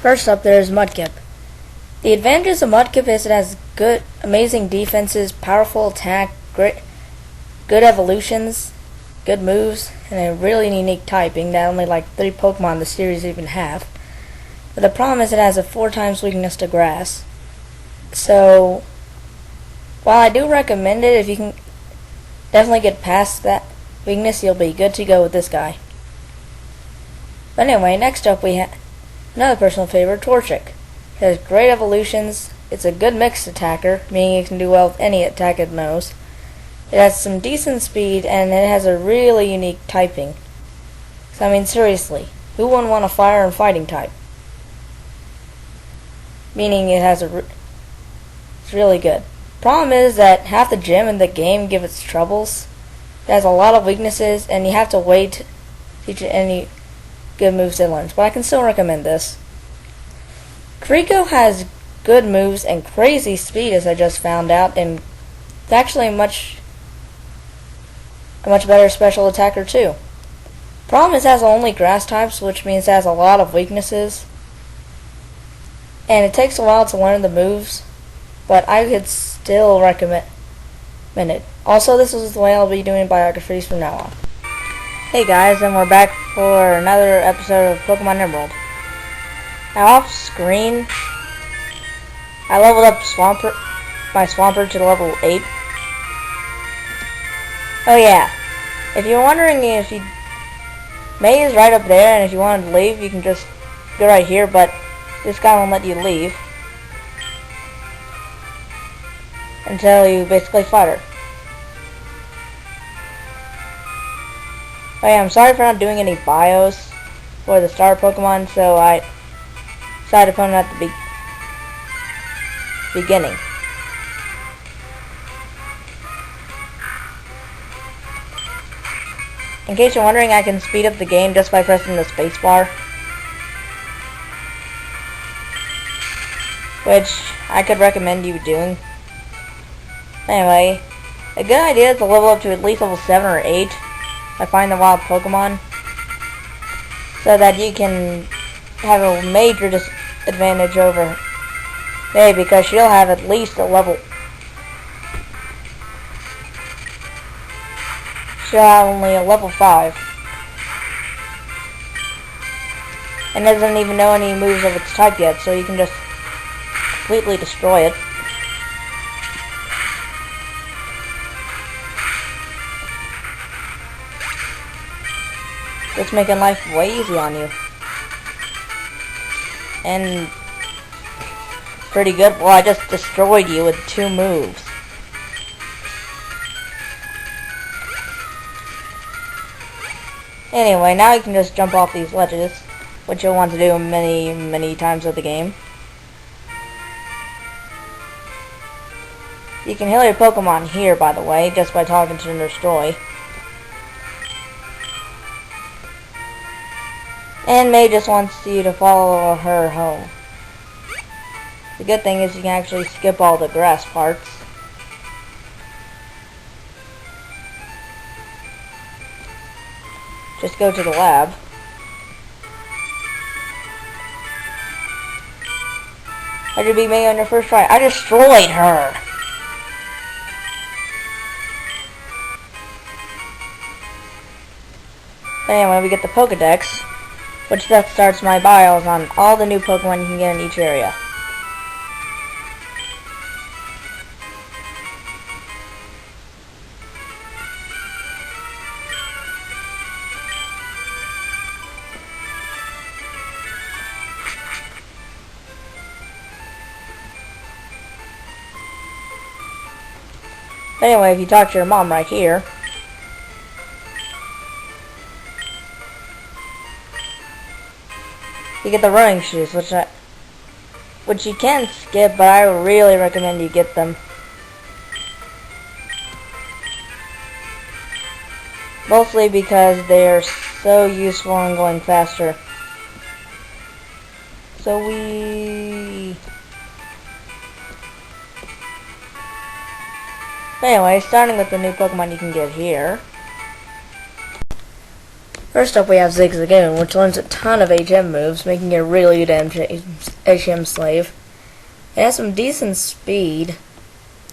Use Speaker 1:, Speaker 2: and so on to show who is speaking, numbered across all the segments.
Speaker 1: First up, there is Mudkip. The advantages of Mudkip is it has amazing defenses, powerful attack, good evolutions, good moves, and a really unique typing that only like 3 Pokemon in the series even have. But the problem is it has a 4 times weakness to grass. So, while I do recommend it, if you can definitely get past that weakness, you'll be good to go with this guy. But anyway, next up we have another personal favorite, Torchic. It has great evolutions, it's a good mixed attacker, meaning it can do well with any attack it knows. It has some decent speed, and it has a really unique typing. So I mean, seriously, who wouldn't want a fire and fighting type? Meaning it has it's really good. Problem is that half the gym in the game give its troubles. It has a lot of weaknesses, and you have to wait to teach it any good moves it learns. But I can still recommend this. Kriko has good moves and crazy speed, as I just found out, and it's actually a much better special attacker too. Problem is it has only grass types, which means it has a lot of weaknesses. And it takes a while to learn the moves, but I could still recommend it. Also, this is the way I'll be doing biographies from now on. Hey guys, and we're back for another episode of Pokemon Emerald. Now off screen, I leveled up my Swampert to level 8. Oh yeah, if you're wondering if May is right up there, and if you wanted to leave, you can just go right here, but this guy won't let you leave until you basically fight her. Oh yeah, I'm sorry for not doing any bios for the star Pokemon, so I decided to put them at the beginning. In case you're wondering, I can speed up the game just by pressing the spacebar, which I could recommend you doing. Anyway, a good idea is to level up to at least level 7 or 8 by finding the wild Pokemon, so that you can have a major disadvantage over May, because she'll have at least a level. She'll have only a level 5. And doesn't even know any moves of its type yet, so you can just completely destroy it. It's making life way easy on you. And pretty good. Well, I just destroyed you with 2 moves. Anyway, now you can just jump off these ledges, which you'll want to do many times of the game. You can heal your Pokemon here, by the way, just by talking to Destroy. And May just wants you to follow her home. The good thing is you can actually skip all the grass parts. Just go to the lab. How did you beat May on your first try? I destroyed her! Anyway, we get the Pokedex, which that starts my bios on all the new Pokemon you can get in each area. Anyway, if you talk to your mom right here, you get the running shoes, which you can skip, but I really recommend you get them. Mostly because they're so useful in going faster. So anyway, starting with the new Pokemon you can get here. First up we have Zigzagoon, which learns a ton of HM moves, making it a really good HM slave. It has some decent speed,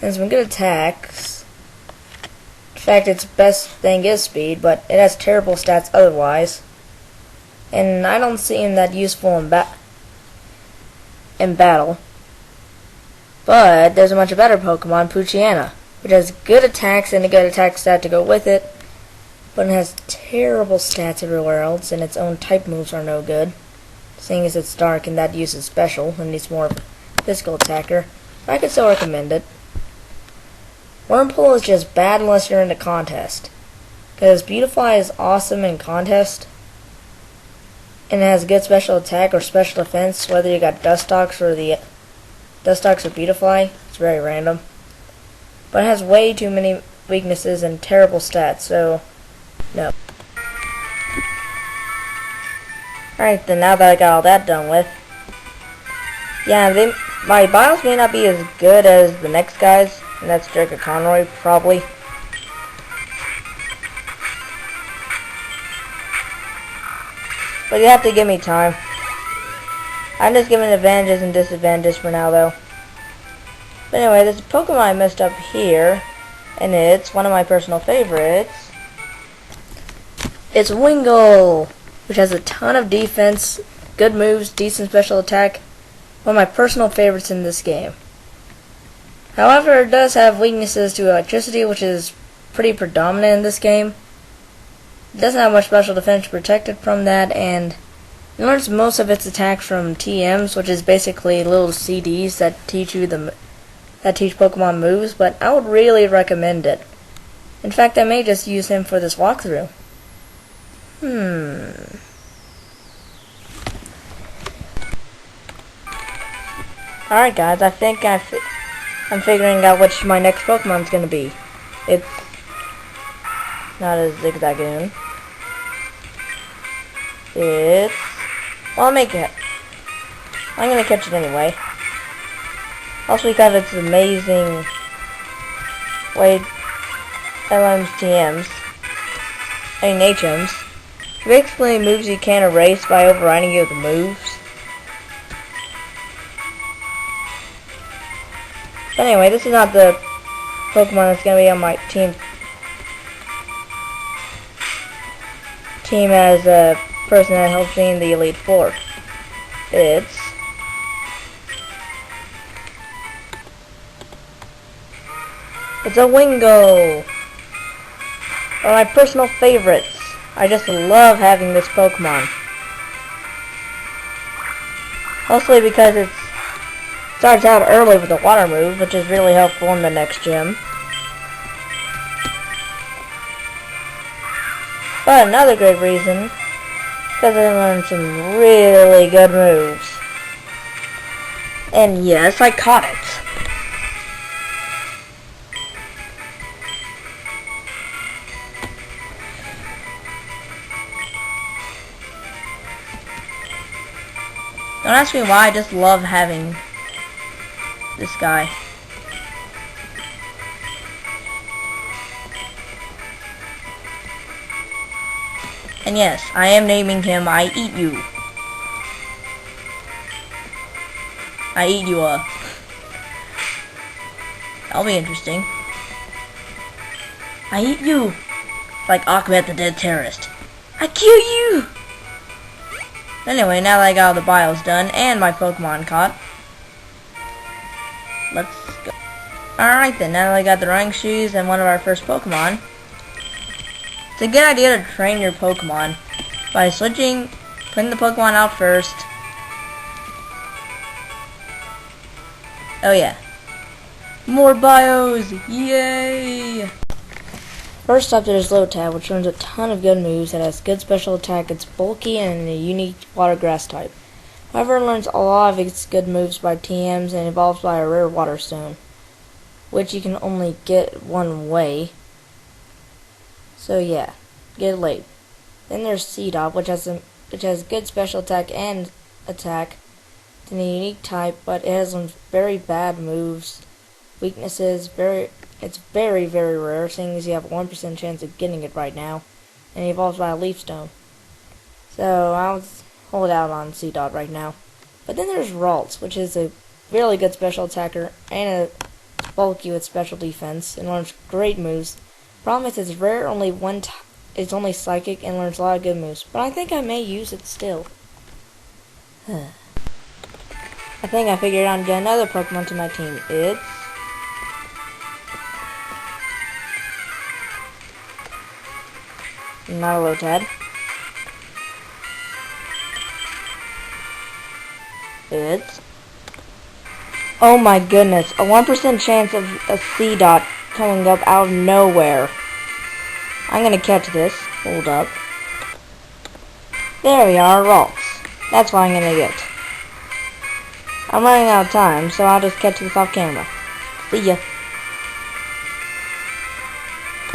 Speaker 1: and some good attacks. In fact, its best thing is speed, but it has terrible stats otherwise. And I don't seem that useful in battle. But there's a much better Pokemon, Poochyena, which has good attacks and a good attack stat to go with it, but it has terrible stats everywhere else, and its own type moves are no good, seeing as it's dark and that uses special and needs more of a physical attacker. But I could still recommend it. Wurmple is just bad unless you're in a contest, because Beautifly is awesome in contest, and it has good special attack or special defense, whether you got Dustox or Beautifly. It's very random. But it has way too many weaknesses and terrible stats, so no. Alright, then now that I got all that done with, yeah, my bios may not be as good as the next guys, and that's Draco Conroy, probably. But you have to give me time. I'm just giving advantages and disadvantages for now, though. But anyway, there's a Pokemon I messed up here, and it's one of my personal favorites. It's Wingull, which has a ton of defense, good moves, decent special attack. One of my personal favorites in this game. However, it does have weaknesses to electricity, which is pretty predominant in this game. It doesn't have much special defense to protect it from that, and it learns most of its attacks from TMs, which is basically little CDs that teach Pokemon moves, but I would really recommend it. In fact, I may just use him for this walkthrough. Alright guys, I think I'm figuring out which my next Pokemon's gonna be. It's not a Zigzagoon. It's... well, I'll make it. I'm gonna catch it anyway. Also because it's amazing way it learns TMs. I mean HMs. Basically moves you can't erase by overriding you with the moves. But anyway, this is not the Pokemon that's gonna be on my team as a person that helps me in the Elite Four. It's a Wingull! One of my personal favorites. I just love having this Pokemon. Mostly because it starts out early with a water move, which is really helpful in the next gym. But another great reason, because I learned some really good moves. And yes, I caught it. Don't ask me why, I just love having this guy. And yes, I am naming him I Eat You. I Eat You, that'll be interesting. I Eat You! Like Achmet the Dead Terrorist. I kill you! Anyway, now that I got all the bios done and my Pokemon caught, let's go. Alright then, now that I got the running shoes and one of our first Pokemon, it's a good idea to train your Pokemon by putting the Pokemon out first. Oh yeah. More bios! Yay! First up there's Lotad, which learns a ton of good moves. It has good special attack, it's bulky, and a unique water grass type. However, it learns a lot of its good moves by TMs and evolves by a rare water stone, which you can only get one way. So yeah, get it late. Then there's Seedot, which has good special attack and attack. It's a unique type, but it has some very bad moves. Weaknesses, it's very, very rare, seeing as you have a 1% chance of getting it right now, and it evolves by a leaf stone. So I'll hold out on C-Dot right now. But then there's Ralts, which is a really good special attacker and it's bulky with special defense and learns great moves. Problem is it's rare, it's only psychic and learns a lot of good moves. But I think I may use it still. I think I figured out get another Pokemon to my team. It's not a Lotad. It's... Oh my goodness, a 1% chance of a C-Dot coming up out of nowhere. I'm gonna catch this. Hold up. There we are, Ralts. That's what I'm gonna get. I'm running out of time, so I'll just catch this off camera. See ya.